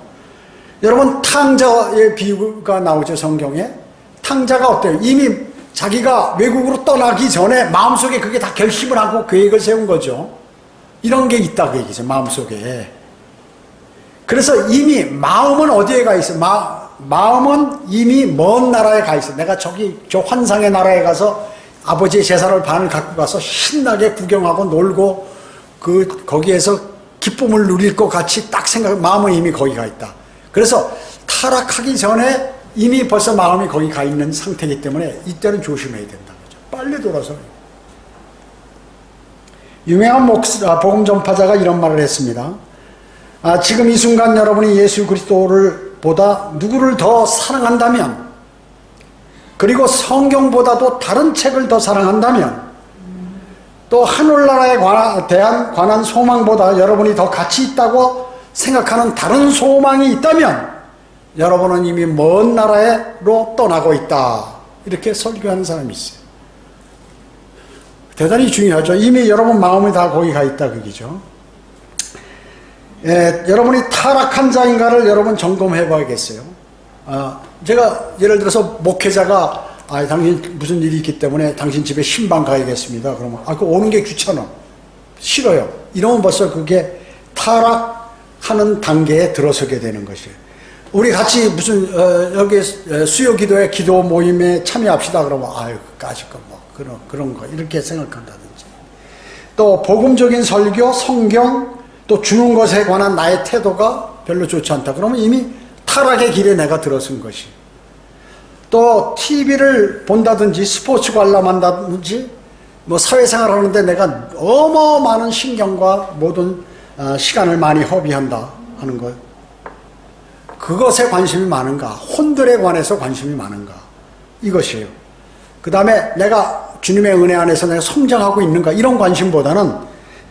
여러분 탕자의 비유가 나오죠. 성경에. 탕자가 어때요? 이미 자기가 외국으로 떠나기 전에 마음속에 그게 다 결심을 하고 계획을 세운 거죠. 이런 게 있다고 얘기죠. 마음속에. 그래서 이미 마음은 어디에 가 있어? 마음은 이미 먼 나라에 가 있어. 내가 저 환상의 나라에 가서 아버지의 제사를 반을 갖고 가서 신나게 구경하고 놀고 거기에서 기쁨을 누릴 것 같이 딱 마음은 이미 거기 가 있다. 그래서 타락하기 전에 이미 벌써 마음이 거기 가 있는 상태이기 때문에 이때는 조심해야 된다는 거죠. 빨리 돌아서. 유명한 복음 전파자가 이런 말을 했습니다. 지금 이 순간 여러분이 예수 그리스도를 보다 누구를 더 사랑한다면, 그리고 성경보다도 다른 책을 더 사랑한다면, 또 하늘나라에 관한 소망보다 여러분이 더 가치 있다고 생각하는 다른 소망이 있다면 여러분은 이미 먼 나라로 떠나고 있다. 이렇게 설교하는 사람이 있어요. 대단히 중요하죠. 이미 여러분 마음이 다 거기 가 있다 그기죠. 여러분이 타락한 자인가를 여러분 점검해 봐야겠어요. 제가 예를 들어서 목회자가 당신 무슨 일이 있기 때문에 당신 집에 신방 가야겠습니다. 그러면 그거 오는 게 귀찮아. 싫어요. 이러면 벌써 그게 타락하는 단계에 들어서게 되는 것이에요. 우리 같이 무슨 여기 수요 기도회 기도 모임에 참여합시다. 그러면 까짓 거 뭐 그런 거 이렇게 생각한다든지, 또 복음적인 설교, 성경, 또 주는 것에 관한 나의 태도가 별로 좋지 않다. 그러면 이미 타락의 길에 내가 들어선 것이. 또 TV를 본다든지 스포츠 관람한다든지 뭐 사회생활 하는데 내가 어마어마한 신경과 모든 시간을 많이 허비한다 하는 것. 그것에 관심이 많은가? 혼들에 관해서 관심이 많은가? 이것이에요. 그 다음에 내가 주님의 은혜 안에서 내가 성장하고 있는가? 이런 관심보다는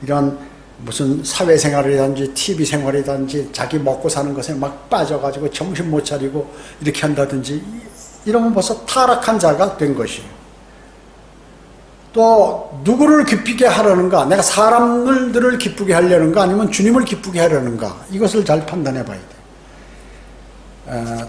이런 무슨 사회생활이든지 TV 생활이든지 자기 먹고 사는 것에 막 빠져가지고 정신 못 차리고 이렇게 한다든지 이러면 벌써 타락한 자가 된 것이에요. 또 누구를 기쁘게 하려는가? 내가 사람들을 기쁘게 하려는가? 아니면 주님을 기쁘게 하려는가? 이것을 잘 판단해 봐야 돼요.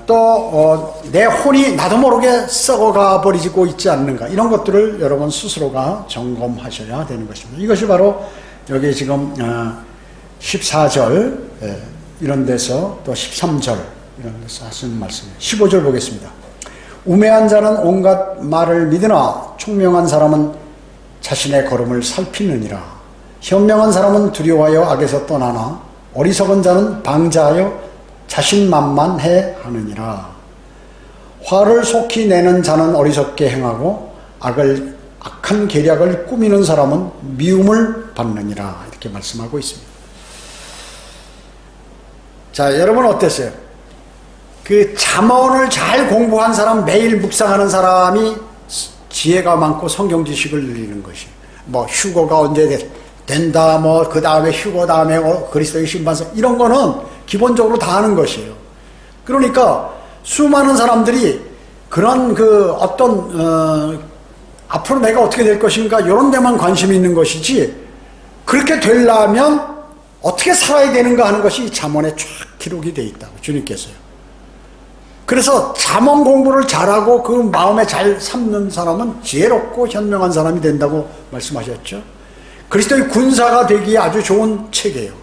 또 내 혼이 나도 모르게 썩어가 버리고 있지 않는가? 이런 것들을 여러분 스스로가 점검하셔야 되는 것입니다. 이것이 바로 여기 지금 14절 이런 데서 또 13절 이런 데서 하시는 말씀이에요. 15절 보겠습니다. 우매한 자는 온갖 말을 믿으나 총명한 사람은 자신의 걸음을 살피느니라. 현명한 사람은 두려워하여 악에서 떠나나 어리석은 자는 방자하여 자신만만해 하느니라. 화를 속히 내는 자는 어리석게 행하고 악한 계략을 꾸미는 사람은 미움을 받느니라. 이렇게 말씀하고 있습니다. 자, 여러분 어땠어요? 그 잠언을 잘 공부한 사람, 매일 묵상하는 사람이 지혜가 많고 성경 지식을 늘리는 것이. 뭐 휴거가 언제 된다, 뭐 그 다음에 휴거 다음에 그리스도의 신반성, 이런 거는 기본적으로 다 하는 것이에요. 그러니까 수많은 사람들이 그런 앞으로 내가 어떻게 될 것인가 이런 데만 관심이 있는 것이지, 그렇게 되려면 어떻게 살아야 되는가 하는 것이 잠언에 쫙 기록이 되어 있다고 주님께서요. 그래서 잠언 공부를 잘하고 그 마음에 잘 삼는 사람은 지혜롭고 현명한 사람이 된다고 말씀하셨죠. 그리스도의 군사가 되기에 아주 좋은 책이에요.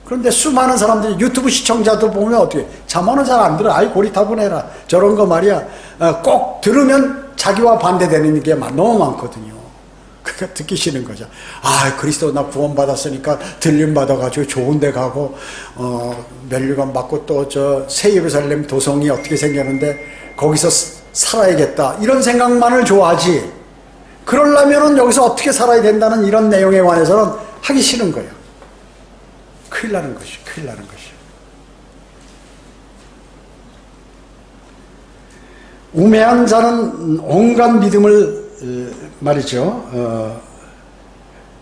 그런데 수많은 사람들이 유튜브 시청자들 보면 어떻게 잠언은 잘 안 들어. 고리타분해라 저런 거 말이야. 꼭 들으면 자기와 반대되는 게 너무 많거든요. 그러니까 듣기 싫은 거죠. 그리스도 나 구원받았으니까 들림 받아가지고 좋은 데 가고 면류관 받고 또 새 예루살렘 도성이 어떻게 생겼는데 거기서 살아야겠다 이런 생각만을 좋아하지, 그러려면은 여기서 어떻게 살아야 된다는 이런 내용에 관해서는 하기 싫은 거예요. 큰일 나는 것이, 큰일 나는 것이. 우매한 자는 온갖 믿음을 말이죠.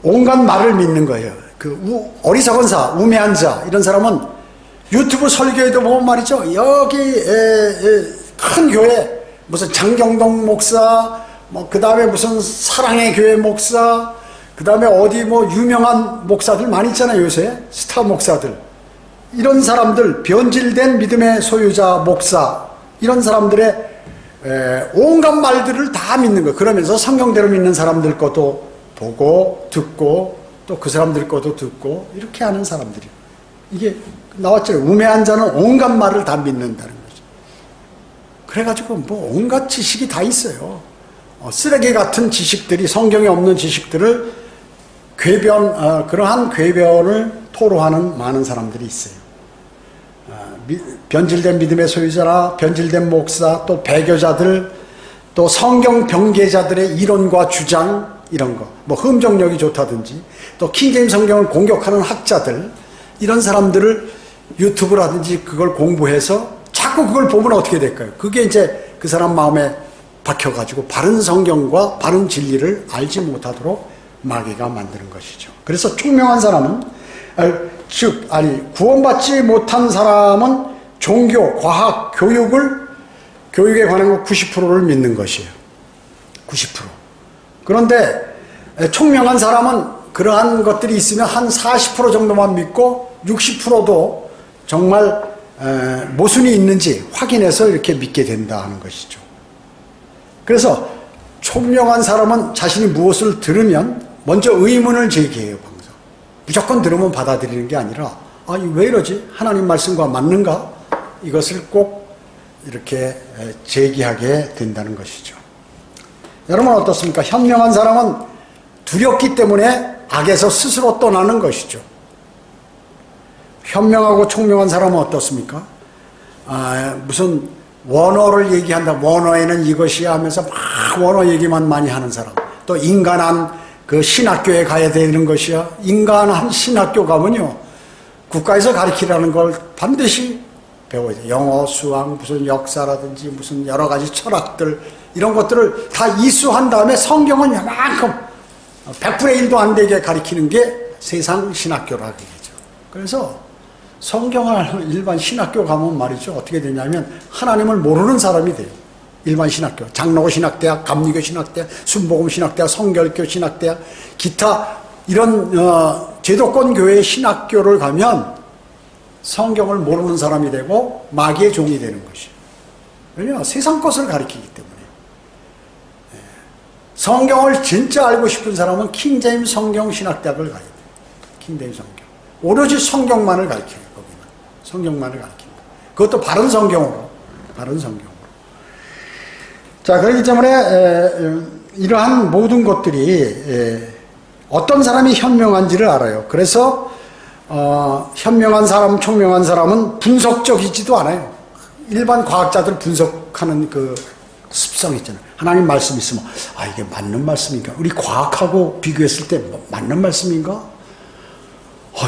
온갖 말을 믿는 거예요. 어리석은 우매한 자, 이런 사람은 유튜브 설교에도 보면 말이죠. 여기 큰 교회, 무슨 장경동 목사, 그 다음에 무슨 사랑의 교회 목사, 그 다음에 어디 유명한 목사들 많이 있잖아요, 요새. 스타 목사들. 이런 사람들, 변질된 믿음의 소유자 목사, 이런 사람들의 온갖 말들을 다 믿는 거예요. 그러면서 성경대로 믿는 사람들 것도 보고 듣고 또 그 사람들 것도 듣고 이렇게 하는 사람들이 이게 나왔죠. 우매한 자는 온갖 말을 다 믿는다는 거죠. 그래가지고 뭐 온갖 지식이 다 있어요. 쓰레기 같은 지식들이 성경에 없는 지식들을 그러한 궤변을 토로하는 많은 사람들이 있어요. 변질된 믿음의 소유자나 변질된 목사, 또 배교자들, 또 성경 병계자들의 이론과 주장 이런 거, 뭐 흠정력이 좋다든지, 또 킹제임 성경을 공격하는 학자들 이런 사람들을 유튜브라든지 그걸 공부해서 자꾸 그걸 보면 어떻게 될까요? 그게 이제 그 사람 마음에 박혀가지고 바른 성경과 바른 진리를 알지 못하도록 마귀가 만드는 것이죠. 그래서 총명한 사람은 구원받지 못한 사람은 종교, 과학, 교육에 관한 거 90%를 믿는 것이에요. 90%. 그런데 총명한 사람은 그러한 것들이 있으면 한 40% 정도만 믿고 60%도 정말 모순이 있는지 확인해서 이렇게 믿게 된다 하는 것이죠. 그래서 총명한 사람은 자신이 무엇을 들으면 먼저 의문을 제기해요. 항상. 무조건 들으면 받아들이는 게 아니라 왜 이러지? 하나님 말씀과 맞는가? 이것을 꼭 이렇게 제기하게 된다는 것이죠. 여러분 어떻습니까? 현명한 사람은 두렵기 때문에 악에서 스스로 떠나는 것이죠. 현명하고 총명한 사람은 어떻습니까? 무슨 원어를 얘기한다. 원어에는 이것이야 하면서 막 원어 얘기만 많이 하는 사람. 또 인간한 그 신학교에 가야 되는 것이야. 인간한 신학교 가면요. 국가에서 가르치라는 걸 반드시 배워야 돼. 영어, 수학, 무슨 역사라든지 무슨 여러 가지 철학들 이런 것들을 다 이수한 다음에 성경은 요만큼 100분의 1도 안 되게 가르치는 게 세상 신학교라고 얘기죠. 그래서 성경을 일반 신학교 가면 말이죠. 어떻게 되냐면 하나님을 모르는 사람이 돼요. 일반 신학교. 장로고 신학대학, 감리교 신학대학, 순복음 신학대학, 성결교 신학대학, 기타 이런 제도권 교회 신학교를 가면 성경을 모르는 사람이 되고 마귀의 종이 되는 것이에요. 왜냐하면 세상 것을 가르치기 때문에. 성경을 진짜 알고 싶은 사람은 킹제임 성경 신학대학을 가야 돼요. 킹제임 성경. 오로지 성경만을 가르쳐요. 거기는. 성경만을 가르칩니다. 그것도 바른 성경으로. 바른 성경으로. 자, 그렇기 때문에 이러한 모든 것들이 어떤 사람이 현명한지를 알아요. 그래서 현명한 사람, 총명한 사람은 분석적이지도 않아요. 일반 과학자들 분석하는 그 습성이 있잖아요. 하나님 말씀 있으면 이게 맞는 말씀인가? 우리 과학하고 비교했을 때 맞는 말씀인가?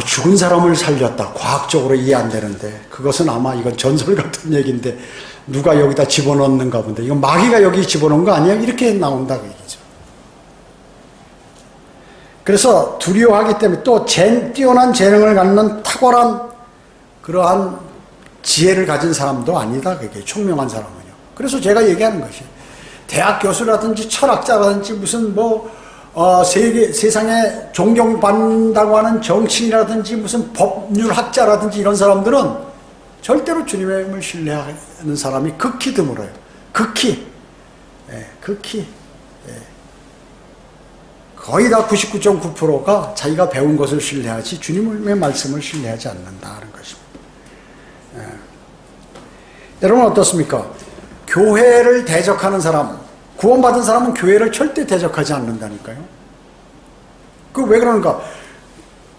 죽은 사람을 살렸다. 과학적으로 이해 안 되는데 그것은 아마 이건 전설 같은 얘기인데 누가 여기다 집어넣는가 본데 이건 마귀가 여기 집어넣은 거 아니야? 이렇게 나온다고 얘기죠. 그래서 두려워하기 때문에 또 뛰어난 재능을 갖는 탁월한 그러한 지혜를 가진 사람도 아니다. 그게 총명한 사람은요. 그래서 제가 얘기하는 것이에요. 대학 교수라든지 철학자라든지 무슨 세상에 존경받는다고 하는 정치인이라든지 무슨 법률학자라든지 이런 사람들은 절대로 주님을 신뢰하는 사람이 극히 드물어요. 극히. 거의 다 99.9%가 자기가 배운 것을 신뢰하지 주님의 말씀을 신뢰하지 않는다는 것입니다. 여러분 어떻습니까? 교회를 대적하는 사람, 구원받은 사람은 교회를 절대 대적하지 않는다니까요. 그 왜 그러는가?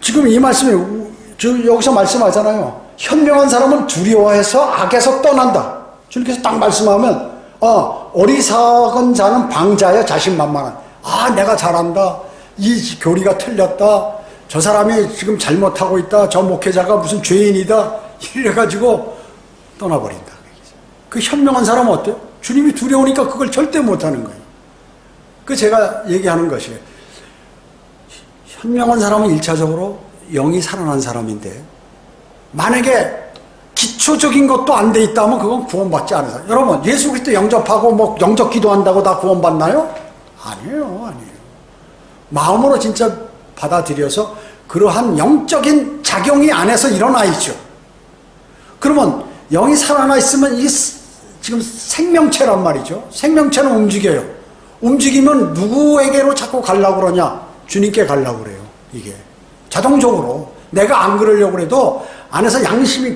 지금 이 말씀이 여기서 말씀하잖아요. 현명한 사람은 두려워해서 악에서 떠난다. 주님께서 딱 말씀하면 어리석은 자는 방자여 자신만만한. 내가 잘한다. 이 교리가 틀렸다. 저 사람이 지금 잘못하고 있다. 저 목회자가 무슨 죄인이다. 이래가지고 떠나버린다. 그 현명한 사람은 어때요? 주님이 두려우니까 그걸 절대 못하는 거예요. 그 제가 얘기하는 것이에요. 현명한 사람은 1차적으로 영이 살아난 사람인데 만약에 기초적인 것도 안 돼 있다면 그건 구원받지 않은 사람. 여러분 예수 그리스도 영접하고 영접 기도한다고 다 구원받나요? 아니에요. 마음으로 진짜 받아들여서 그러한 영적인 작용이 안에서 일어나있죠. 그러면 영이 살아나 있으면 지금 생명체란 말이죠. 생명체는 움직여요. 움직이면 누구에게로 자꾸 가려고 그러냐? 주님께 가려고 그래요. 이게. 자동적으로. 내가 안 그러려고 해도 안에서 양심이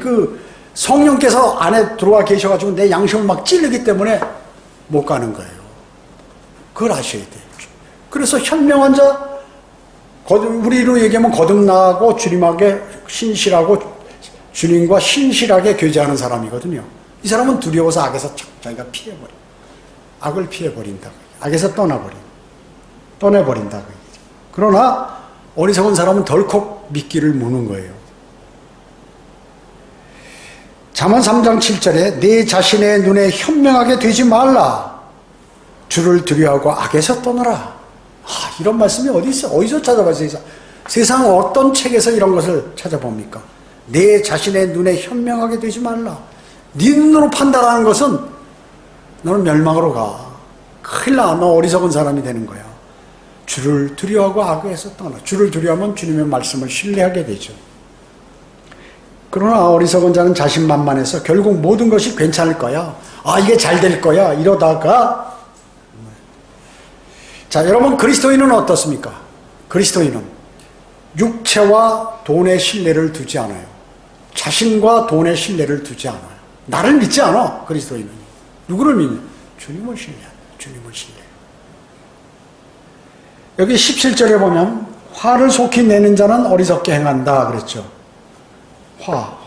성령께서 안에 들어와 계셔가지고 내 양심을 막 찌르기 때문에 못 가는 거예요. 그걸 아셔야 돼요. 그래서 현명한 자, 우리로 얘기하면 거듭나고 주님에게 신실하고 주님과 신실하게 교제하는 사람이거든요. 이 사람은 두려워서 악에서 자기가 피해버려. 악을 피해버린다. 악에서 떠내버린다. 그러나 어리석은 사람은 덜컥 미끼를 무는 거예요. 잠언 3장 7절에 내 자신의 눈에 현명하게 되지 말라. 주를 두려워하고 악에서 떠나라. 이런 말씀이 어디 있어요? 어디서 찾아봤어요? 세상 어떤 책에서 이런 것을 찾아봅니까? 내 자신의 눈에 현명하게 되지 말라. 네 눈으로 판단하는 것은 너는 멸망으로 가. 큰일 나. 너 어리석은 사람이 되는 거야. 주를 두려워하고 악에서 떠나. 주를 두려워하면 주님의 말씀을 신뢰하게 되죠. 그러나 어리석은 자는 자신만만해서 결국 모든 것이 괜찮을 거야. 이게 잘 될 거야. 이러다가 자, 여러분 그리스도인은 어떻습니까? 그리스도인은 육체와 돈의 신뢰를 두지 않아요. 자신과 돈의 신뢰를 두지 않아요. 나를 믿지 않아. 그리스도인은 누구를 믿냐? 주님을 신뢰한다. 주님을 신뢰. 여기 17절에 보면 화를 속히 내는 자는 어리석게 행한다 그랬죠.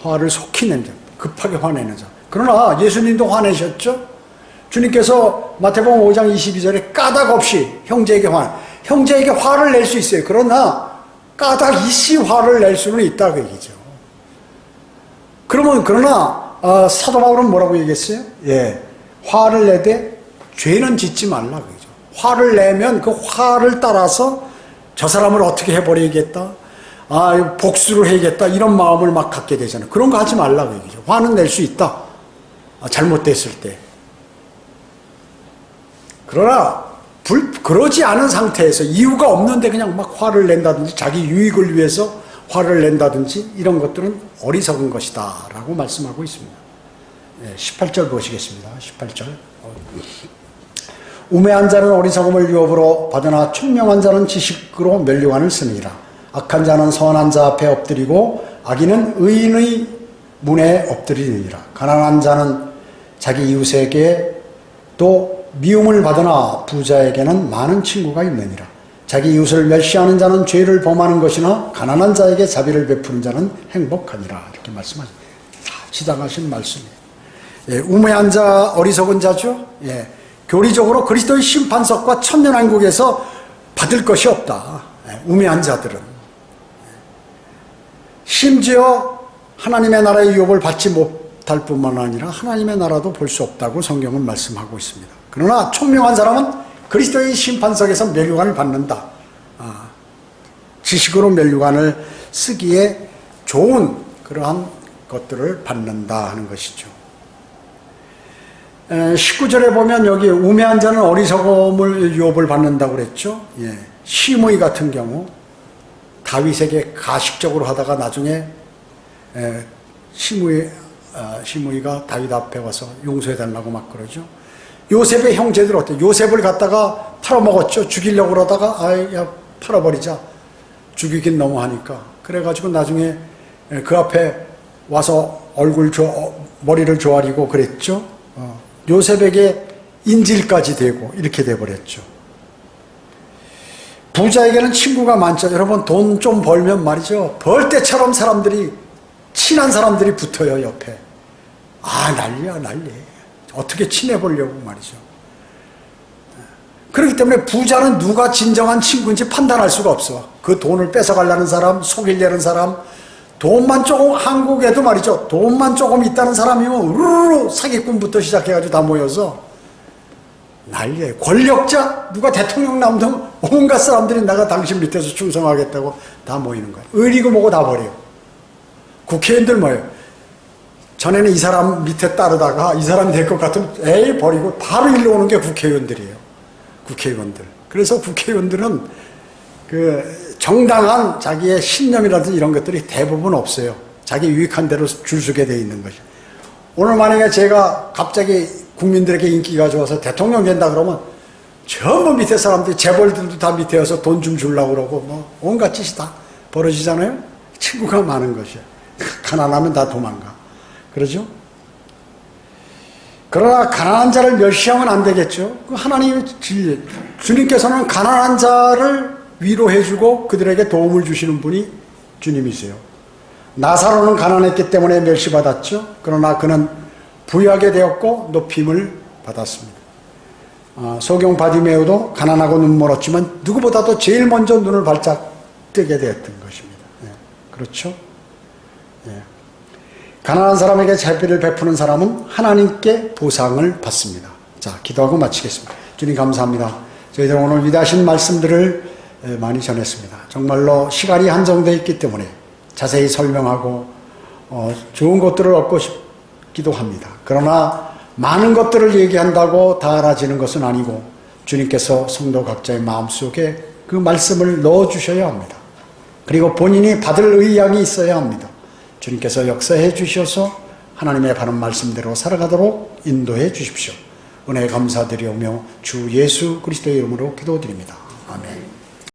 화를 속히 내는 자, 급하게 화내는 자. 그러나 예수님도 화내셨죠? 주님께서 마태복음 5장 22절에 까닭 없이 형제에게 화를 낼 수 있어요. 그러나 까닭 있이 화를 낼 수는 있다 그 얘기죠. 그러나 사도 바울은 뭐라고 얘기했어요? 화를 내되 죄는 짓지 말라 그 얘기죠. 화를 내면 그 화를 따라서 저 사람을 어떻게 해버리겠다, 복수를 해야겠다 이런 마음을 막 갖게 되잖아요. 그런 거 하지 말라 그 얘기죠. 화는 낼 수 있다. 잘못됐을 때. 그러나 그러지 않은 상태에서 이유가 없는데 그냥 막 화를 낸다든지 자기 유익을 위해서 화를 낸다든지 이런 것들은 어리석은 것이다 라고 말씀하고 있습니다. 18절 보시겠습니다. 18절. 우매한 자는 어리석음을 유업으로 받으나 총명한 자는 지식으로 면류관을 쓰느니라. 악한 자는 선한 자 앞에 엎드리고 악인은 의인의 문에 엎드리느니라. 가난한 자는 자기 이웃에게 또 미움을 받으나 부자에게는 많은 친구가 있느니라. 자기 이웃을 멸시하는 자는 죄를 범하는 것이나 가난한 자에게 자비를 베푸는 자는 행복하니라. 이렇게 말씀하죠. 지당하신 말씀이에요. 우매한 자, 어리석은 자죠. 교리적으로 그리스도의 심판석과 천년왕국에서 받을 것이 없다. 우매한 자들은. 심지어 하나님의 나라의 유업을 받지 못할 뿐만 아니라 하나님의 나라도 볼 수 없다고 성경은 말씀하고 있습니다. 그러나 총명한 사람은 그리스도의 심판석에서 면류관을 받는다. 지식으로 면류관을 쓰기에 좋은 그러한 것들을 받는다 하는 것이죠. 19절에 보면 여기 우매한 자는 어리석음을 유업을 받는다고 그랬죠. 시므이 같은 경우 다윗에게 가식적으로 하다가 나중에 시므이가 다윗 앞에 와서 용서해달라고 막 그러죠. 요셉의 형제들 어때요? 요셉을 갖다가 팔아먹었죠. 죽이려고 그러다가 팔아버리자. 죽이긴 너무 하니까. 그래가지고 나중에 그 앞에 와서 머리를 조아리고 그랬죠. 요셉에게 인질까지 되고 이렇게 돼버렸죠. 부자에게는 친구가 많죠. 여러분 돈 좀 벌면 말이죠. 벌 때처럼 친한 사람들이 붙어요 옆에. 난리야 난리. 어떻게 친해보려고 말이죠. 그렇기 때문에 부자는 누가 진정한 친구인지 판단할 수가 없어. 그 돈을 뺏어가려는 사람, 속이려는 사람, 돈만 조금, 한국에도 말이죠. 돈만 조금 있다는 사람이면 우르르 사기꾼부터 시작해가지고 다 모여서 난리예요. 권력자, 누가 대통령 나오면 온갖 사람들이 내가 당신 밑에서 충성하겠다고 다 모이는 거예요. 의리고 뭐고 다 버려요. 국회의원들 뭐예요? 전에는 이 사람 밑에 따르다가 이 사람이 될 것 같으면 버리고 바로 일로 오는 게 국회의원들이에요. 국회의원들. 그래서 국회의원들은 정당한 자기의 신념이라든지 이런 것들이 대부분 없어요. 자기 유익한 대로 줄 서게 돼 있는 거죠. 오늘 만약에 제가 갑자기 국민들에게 인기가 좋아서 대통령 된다 그러면 전부 밑에 사람들이 재벌들도 다 밑에 와서 돈 좀 주려고 그러고 온갖 짓이 다 벌어지잖아요. 친구가 많은 것이야. 가난하면 다 도망가. 그러죠? 그러나 가난한 자를 멸시하면 안 되겠죠. 하나님의 진리. 주님께서는 가난한 자를 위로해주고 그들에게 도움을 주시는 분이 주님이세요. 나사로는 가난했기 때문에 멸시받았죠. 그러나 그는 부유하게 되었고 높임을 받았습니다. 소경 바디메오도 가난하고 눈멀었지만 누구보다도 제일 먼저 눈을 발짝 뜨게 되었던 것입니다. 예, 그렇죠? 예. 가난한 사람에게 자비를 베푸는 사람은 하나님께 보상을 받습니다. 자, 기도하고 마치겠습니다. 주님 감사합니다. 저희들 오늘 위대하신 말씀들을 많이 전했습니다. 정말로 시간이 한정되어 있기 때문에 자세히 설명하고 좋은 것들을 얻고 싶기도 합니다. 그러나 많은 것들을 얘기한다고 다 알아지는 것은 아니고 주님께서 성도 각자의 마음속에 그 말씀을 넣어주셔야 합니다. 그리고 본인이 받을 의향이 있어야 합니다. 주님께서 역사해 주셔서 하나님의 바른 말씀대로 살아가도록 인도해 주십시오. 은혜 감사드리오며 주 예수 그리스도의 이름으로 기도드립니다. 아멘.